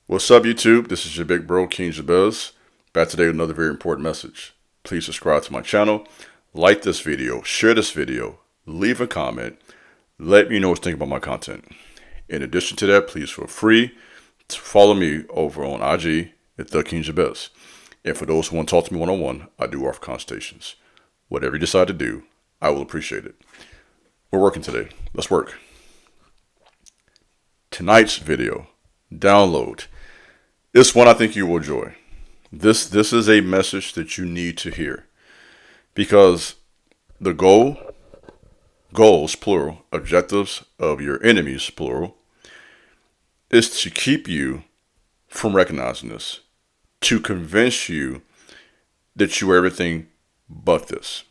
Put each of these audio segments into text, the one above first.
What's up, YouTube? This is your big bro, King Jabez. Back today with another very important message. Please subscribe to my channel, like this video, share this video, leave a comment, let me know what you think about my content. In addition to that, please feel free to follow me over on IG at The King Jabez. And for those who want to talk to me one-on-one, I do offer consultations. Whatever you decide to do, I will appreciate it. We're working today. Let's work. Tonight's video, download. This one I think you will enjoy. This is a message that you need to hear, because the goals, plural, objectives of your enemies, plural, is to keep you from recognizing this, to convince you that you are everything but this.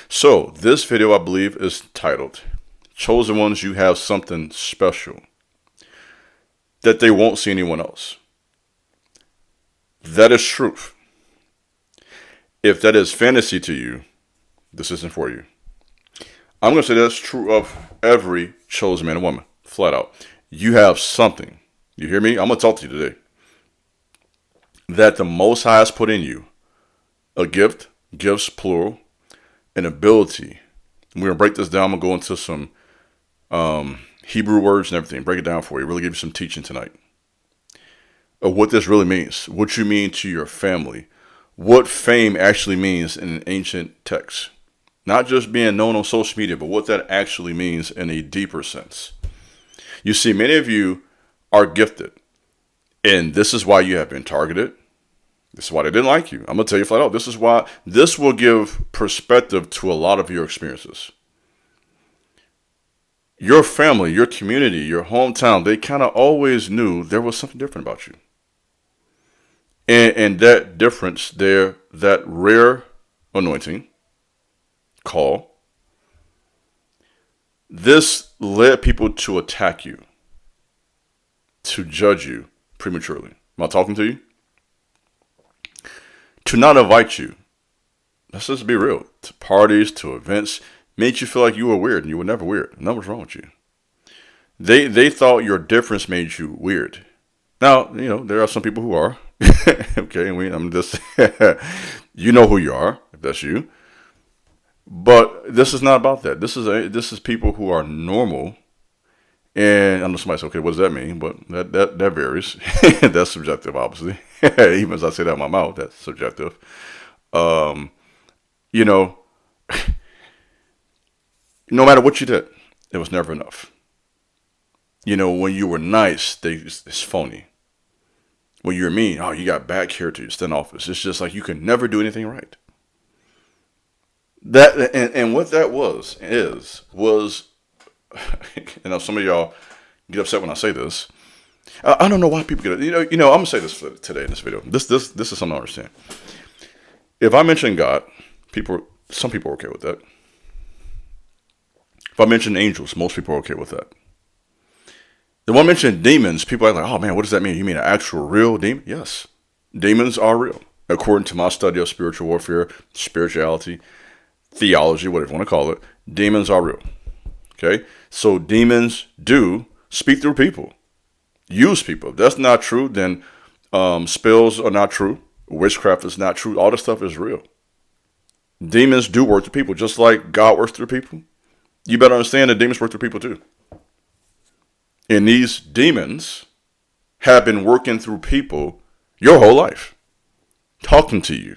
So this video, I believe, is titled, Chosen Ones, You Have Something Special that They Won't See Anyone Else. That is truth. If that is fantasy to you, this isn't for you. I'm going to say that's true of every chosen man and woman, flat out. You have something. You hear me? I'm going to talk to you today. That the Most High has put in you. A gift, gifts plural, an ability. We're going to break this down. I'm going to go into some Hebrew words and everything. Break it down for you. Really give you some teaching tonight of what this really means, what you mean to your family, what fame actually means in an ancient text. Not just being known on social media, but what that actually means in a deeper sense. You see, many of you are gifted, and this is why you have been targeted. This is why they didn't like you. I'm going to tell you flat out, this is why. This will give perspective to a lot of your experiences. Your family, your community, your hometown, they kind of always knew there was something different about you. And that difference there, that rare anointing, call, this led people to attack you, to judge you prematurely. Am I talking to you? To not invite you, let's just be real, to parties, to events, made you feel like you were weird, and you were never weird. Nothing was wrong with you. They thought your difference made you weird. Now, you know, there are some people who are. Okay, I'm just, you know who you are, if that's you. But this is not about that. This is people who are normal. And I know somebody says, okay, what does that mean? But that varies. That's subjective, obviously. Even as I say that in my mouth, that's subjective. You know, no matter what you did, it was never enough. You know, when you were nice, it's phony. When you're mean, oh, you got bad character, you're standoffish. It's just like you can never do anything right. That and what that was, you know, some of y'all get upset when I say this. I don't know why people get it. You know. I'm gonna say this today in this video. This is something I understand. If I mention God, some people are okay with that. If I mention angels, most people are okay with that. Then when I mention demons, people are like, oh man, what does that mean? You mean an actual real demon? Yes. Demons are real. According to my study of spiritual warfare, spirituality, theology, whatever you want to call it, demons are real. Okay? So demons do speak through people, use people. If that's not true, then spells are not true. Witchcraft is not true. All this stuff is real. Demons do work through people, just like God works through people. You better understand that demons work through people too. And these demons have been working through people your whole life, talking to you,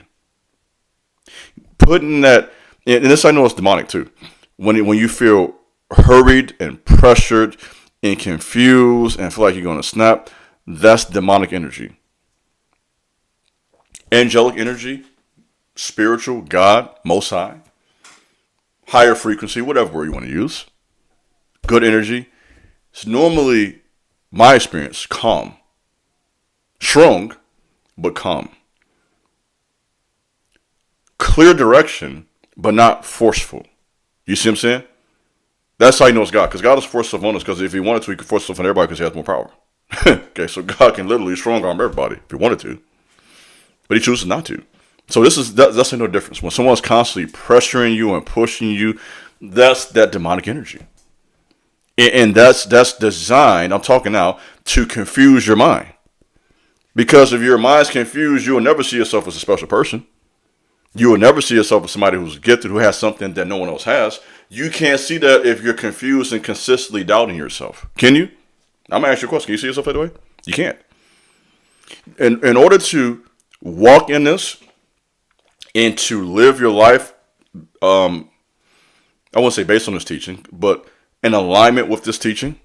putting that, and this I know is demonic too. When you feel hurried and pressured and confused and feel like you're going to snap, that's demonic energy. Angelic energy, spiritual, God, Most High, higher frequency, whatever word you want to use, good energy. It's normally, my experience, calm. Strong, but calm. Clear direction, but not forceful. You see what I'm saying? That's how you know it's God. Because God is forceful on us. Because if he wanted to, he could force himself on everybody because he has more power. Okay, so God can literally strong arm everybody if he wanted to. But he chooses not to. So that's no difference. When someone's constantly pressuring you and pushing you, that's that demonic energy. And that's designed, I'm talking now, to confuse your mind. Because if your mind's confused, you will never see yourself as a special person. You will never see yourself as somebody who's gifted, who has something that no one else has. You can't see that if you're confused and consistently doubting yourself. Can you? I'm going to ask you a question. Can you see yourself that way? You can't. In order to walk in this and to live your life, I won't say based on this teaching, but in alignment with this teaching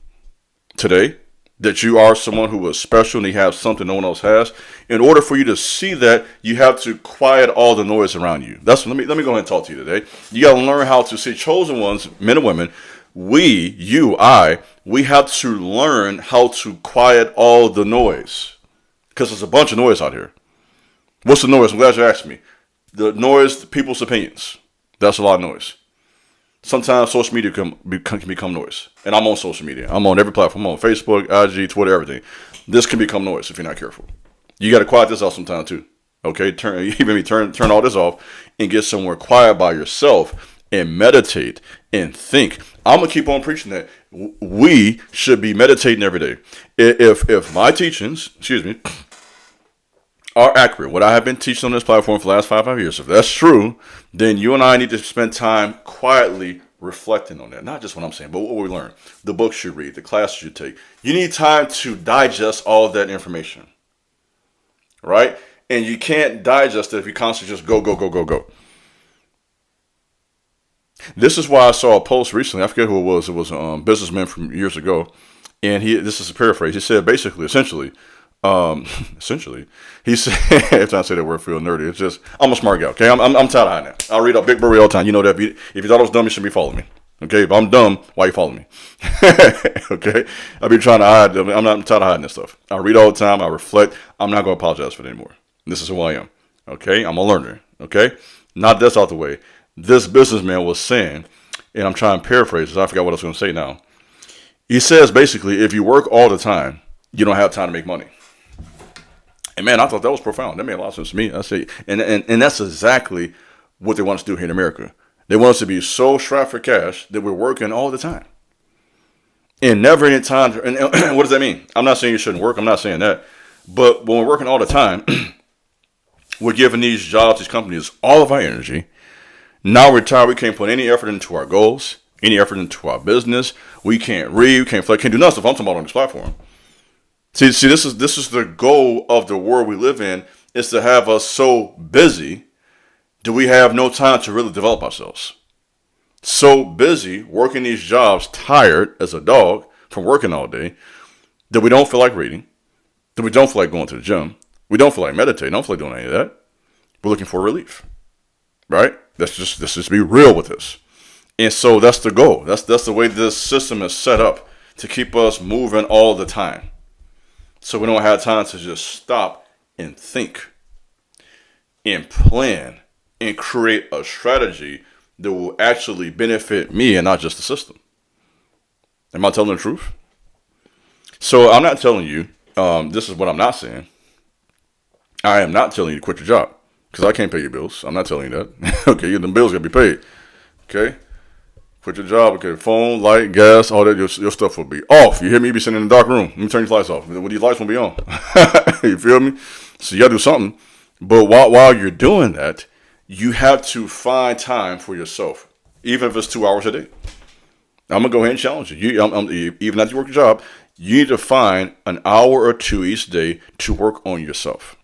today, that you are someone who is special and you have something no one else has. In order for you to see that, you have to quiet all the noise around you. Let me go ahead and talk to you today. You got to learn how to see chosen ones, men and women. We have to learn how to quiet all the noise, because there's a bunch of noise out here. What's the noise? I'm glad you asked me. The noise, people's opinions. That's a lot of noise. Sometimes social media can become noise. And I'm on social media. I'm on every platform. I'm on Facebook, IG, Twitter, everything. This can become noise if you're not careful. You got to quiet this off sometime too. Okay? Turn all this off and get somewhere quiet by yourself and meditate and think. I'm going to keep on preaching that we should be meditating every day. If my teachings, are accurate, what I have been teaching on this platform for the last 5 years, if that's true, then you and I need to spend time quietly reflecting on that. Not just what I'm saying, but what we learn. The books you read, the classes you take. You need time to digest all of that information. Right? And you can't digest it if you constantly just go. This is why I saw a post recently. I forget who it was. It was a businessman from years ago. And this is a paraphrase. He said essentially, he said, if I say that word, feel nerdy. It's just, I'm a smart guy, okay? I'm tired of hiding that. I read a Big Bird all the time. You know that. If you thought I was dumb, you shouldn't be following me. Okay? If I'm dumb, why you following me? Okay? I be trying to hide. I'm tired of hiding this stuff. I read all the time. I reflect. I'm not going to apologize for it anymore. This is who I am. Okay? I'm a learner. Okay? Not this out the way. This businessman was saying, and I'm trying to paraphrase this. I forgot what I was going to say now. He says, basically, if you work all the time, you don't have time to make money. And man, I thought that was profound. That made a lot of sense to me. I say, and that's exactly what they want us to do here in America. They want us to be so strapped for cash that we're working all the time, and never any time. And what does that mean? I'm not saying you shouldn't work. I'm not saying that. But when we're working all the time, we're giving these jobs, these companies, all of our energy. Now we're tired. We can't put any effort into our goals, any effort into our business. We can't read. We can't flex. Can't do nothing. If I'm talking about on this platform. See, this is the goal of the world we live in, is to have us so busy that we have no time to really develop ourselves. So busy working these jobs, tired as a dog from working all day, that we don't feel like reading, that we don't feel like going to the gym, we don't feel like meditating, don't feel like doing any of that. We're looking for let's just be real with this. And so that's the goal. That's the way this system is set up, to keep us moving all the time. So we don't have time to just stop and think and plan and create a strategy that will actually benefit me and not just the system. Am I telling the truth? So I'm not telling you, this is what I'm not saying. I am not telling you to quit your job, because I can't pay your bills. I'm not telling you that. Okay, the bills got to be paid. Okay? Quit your job, okay, phone, light, gas, all that, your stuff will be off. You hear me? You be sitting in the dark room. Let me turn these lights off. These lights won't be on. You feel me? So you got to do something. But while you're doing that, you have to find time for yourself, even if it's 2 hours a day. I'm going to go ahead and challenge you. Even after you work your job, you need to find an hour or two each day to work on yourself.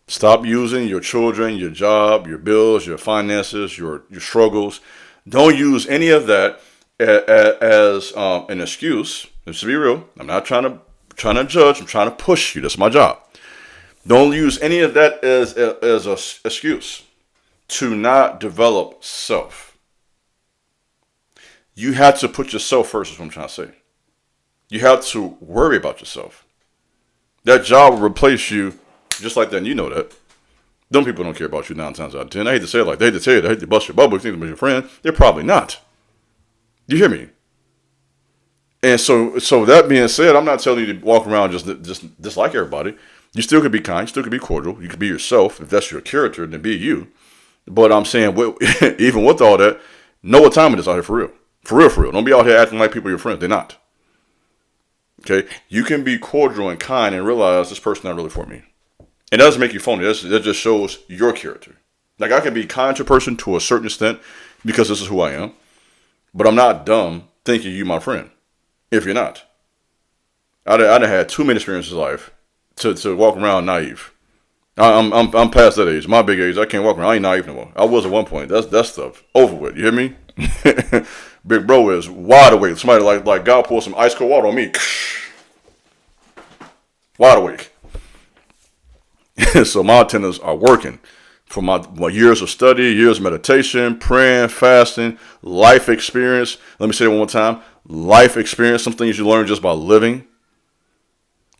Stop using your children, your job, your bills, your finances, your struggles. Don't use any of that as an excuse. Let's be real. I'm not trying to judge. I'm trying to push you. That's my job. Don't use any of that as an excuse to not develop self. You have to put yourself first, is what I'm trying to say. You have to worry about yourself. That job will replace you just like that, and you know that. Them people don't care about you 9 times out of 10. I hate to say it like they hate to tell you. They hate to bust your bubble. You think they're your friend. They're probably not. You hear me? And so that being said, I'm not telling you to walk around just dislike everybody. You still could be kind. You still could be cordial. You could be yourself. If that's your character, then be you. But I'm saying, even with all that, know what time it is out here for real. For real. Don't be out here acting like people are your friends. They're not. Okay, you can be cordial and kind and realize this person not really for me. It doesn't make you phony. That just shows your character. Like I can be kind to a person to a certain extent because this is who I am, but I'm not dumb thinking you my friend. If you're not, I done had too many experiences in life to walk around naive. I'm past that age. My big age. I can't walk around. I ain't naive no more. I was at one point. That's stuff over with. You hear me? Big bro is wide awake. Somebody like God poured some ice cold water on me. Wide awake. So my antennas are working for my years of study, years of meditation, praying, fasting, life experience. Let me say it one more time. Life experience, some things you learn just by living.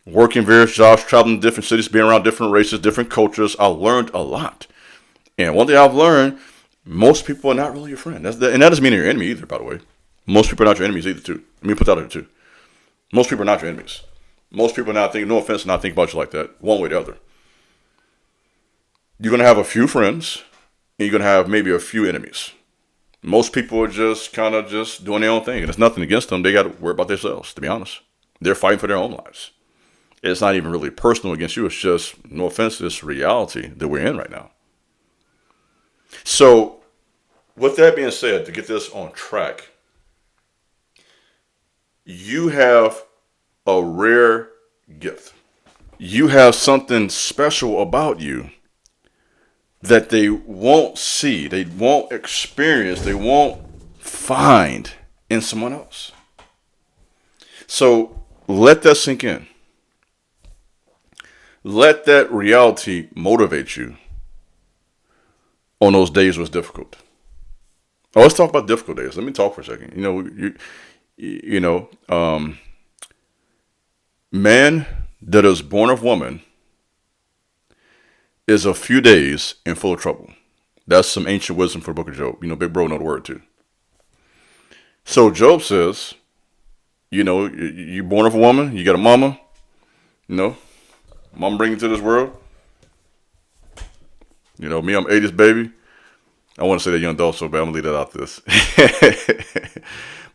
Working various jobs, traveling to different cities, being around different races, different cultures. I learned a lot. And one thing I've learned, most people are not really your friend. And that doesn't mean you're your enemy either, by the way. Most people are not your enemies either, too. Let me put that out there, too. Most people are not your enemies. Most people are not thinking, no offense, not thinking about you like that, one way or the other. You're going to have a few friends, and you're going to have maybe a few enemies. Most people are just kind of just doing their own thing. And it's nothing against them. They got to worry about themselves, to be honest. They're fighting for their own lives. It's not even really personal against you. It's just, no offense, this reality that we're in right now. So, with that being said, to get this on track, you have a rare gift. You have something special about you that they won't see, they won't experience, they won't find in someone else. So, let that sink in. Let that reality motivate you on those days was difficult. Oh, let's talk about difficult days. Let me talk for a second. Man that is born of woman is a few days and full of trouble. That's some ancient wisdom for the book of Job. Big bro know the word too. So Job says, you're born of a woman, you got a mama, mom bring you to this world. Me, I'm 80s baby. I want to say that young adult so bad. I'm going to leave that out this.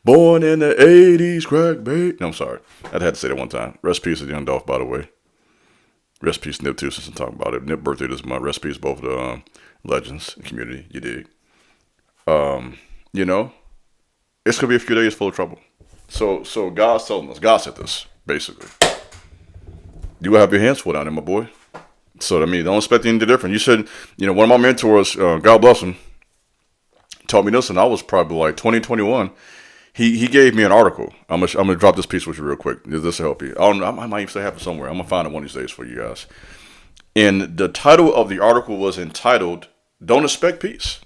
Born in the 80s, crack baby. No, I'm sorry. I had to say that one time. Rest in peace to Young Dolph, by the way. Rest in peace Nip, too, since I'm talking about it. Nip birthday this month. Rest in peace both the legends in the community. You dig. It's going to be a few days full of trouble. So God's telling us. God said this, basically. You will have your hands full down there, my boy. So, don't expect anything different. You said, one of my mentors, God bless him, taught me this, and I was probably like 2021. He gave me an article. I'm gonna drop this piece with you real quick. This will help you. I might even say have it somewhere. I'm gonna find it one of these days for you guys. And the title of the article was entitled "Don't Expect Peace."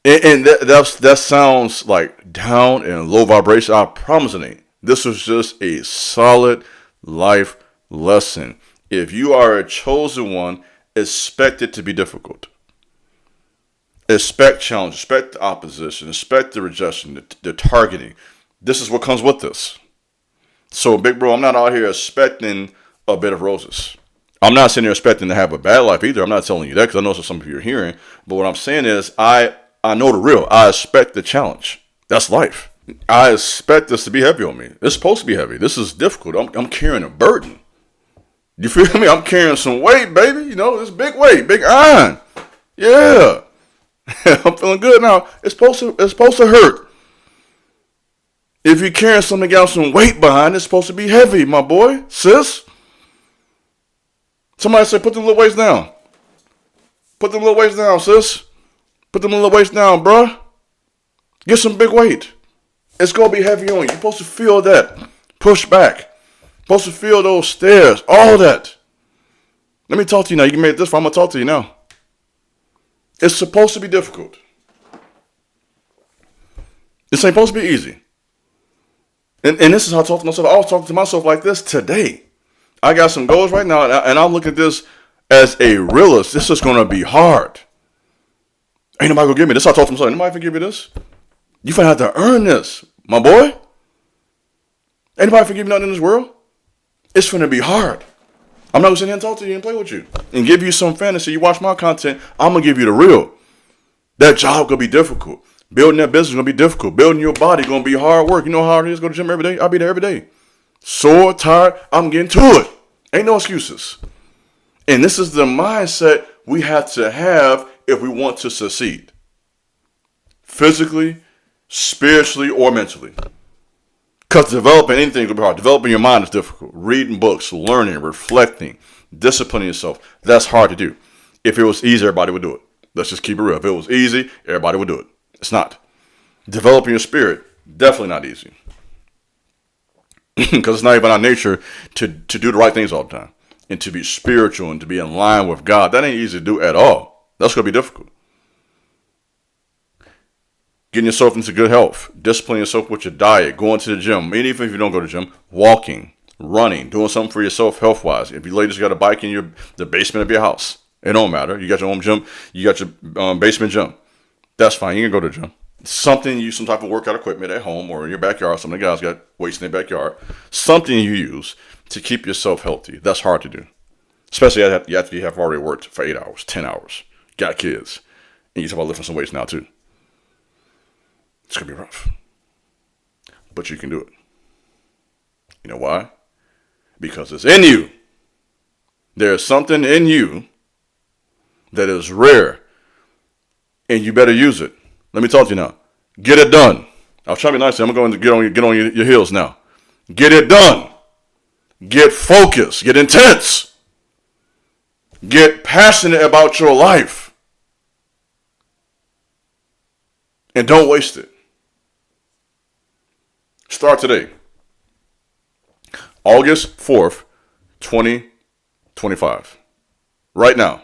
And that sounds like down and low vibration. I promise it ain't. This was just a solid life lesson. If you are a chosen one, expect it to be difficult. Expect challenge, expect the opposition, expect the rejection, the targeting. This is what comes with this. So, big bro, I'm not out here expecting a bed of roses. I'm not sitting here expecting to have a bad life either. I'm not telling you that because I know some of you are hearing. But what I'm saying is I know the real. I expect the challenge. That's life. I expect this to be heavy on me. It's supposed to be heavy. This is difficult. I'm carrying a burden. You feel me? I'm carrying some weight, baby. This big weight, big iron. Yeah. I'm feeling good now. It's supposed to hurt. If you're carrying something got some weight behind, it's supposed to be heavy, my boy, sis. Somebody say, put them little weights down. Put them little weights down, sis. Put them little weights down, bruh. Get some big weight. It's going to be heavy on you. You're supposed to feel that. Push back. Supposed to feel those stairs, all that. Let me talk to you now. You can make this far. I'm going to talk to you now. It's supposed to be difficult. This ain't supposed to be easy. And this is how I talk to myself. I was talking to myself like this today. I got some goals right now, and I'm looking at this as a realist. This is going to be hard. Ain't nobody going to give me this. I talk to myself. Ain't nobody going to give me this. You finna have to earn this, my boy. Ain't nobody forgive me nothing in this world. It's going to be hard. I'm not going to sit here and talk to you and play with you and give you some fantasy. You watch my content, I'm going to give you the real. That job going to be difficult. Building that business going to be difficult. Building your body going to be hard work. You know how hard it is to go to the gym every day? I'll be there every day. Sore, tired, I'm getting to it. Ain't no excuses. And this is the mindset we have to have if we want to succeed. Physically, spiritually, or mentally. Because developing anything is going to be hard. Developing your mind is difficult. Reading books, learning, reflecting, disciplining yourself, that's hard to do. If it was easy, everybody would do it. Let's just keep it real. If it was easy, everybody would do it. It's not. Developing your spirit, definitely not easy. Because it's not even our nature to do the right things all the time. And to be spiritual and to be in line with God. That ain't easy to do at all. That's going to be difficult. Getting yourself into good health. Disciplining yourself with your diet. Going to the gym. Even if you don't go to the gym. Walking. Running. Doing something for yourself health-wise. If you ladies got a bike in the basement of your house. It don't matter. You got your own gym. You got your basement gym. That's fine. You can go to the gym. Something you use, some type of workout equipment at home or in your backyard. Some of the guys got weights in their backyard. Something you use to keep yourself healthy. That's hard to do. Especially after you have already worked for 8 hours, 10 hours. Got kids. And you talk about lifting some weights now too. It's going to be rough. But you can do it. You know why? Because it's in you. There's something in you that is rare. And you better use it. Let me talk to you now. Get it done. I was trying to be nice. I'm going to get on your heels now. Get it done. Get focused. Get intense. Get passionate about your life. And don't waste it. Start today. August 4th, 2025. Right now.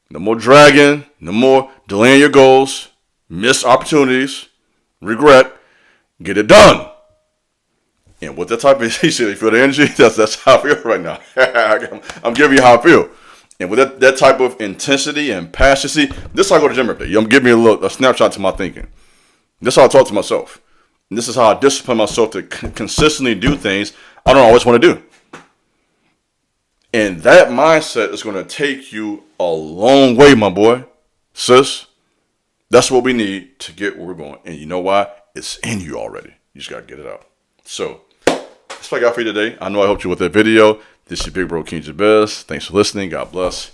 No more dragging. No more delaying your goals. Missed opportunities, regret, get it done. And with that type of, you feel the energy? That's how I feel right now. I'm giving you how I feel. And with that type of intensity and passion, this is how I go to the gym every day. I'm giving you a snapshot to my thinking. This is how I talk to myself. And this is how I discipline myself to consistently do things I don't always want to do. And that mindset is going to take you a long way, my boy, sis. That's what we need to get where we're going. And you know why? It's in you already. You just got to get it out. So, that's what I got for you today. I know I helped you with that video. This is your big bro, King Jabez. Thanks for listening. God bless.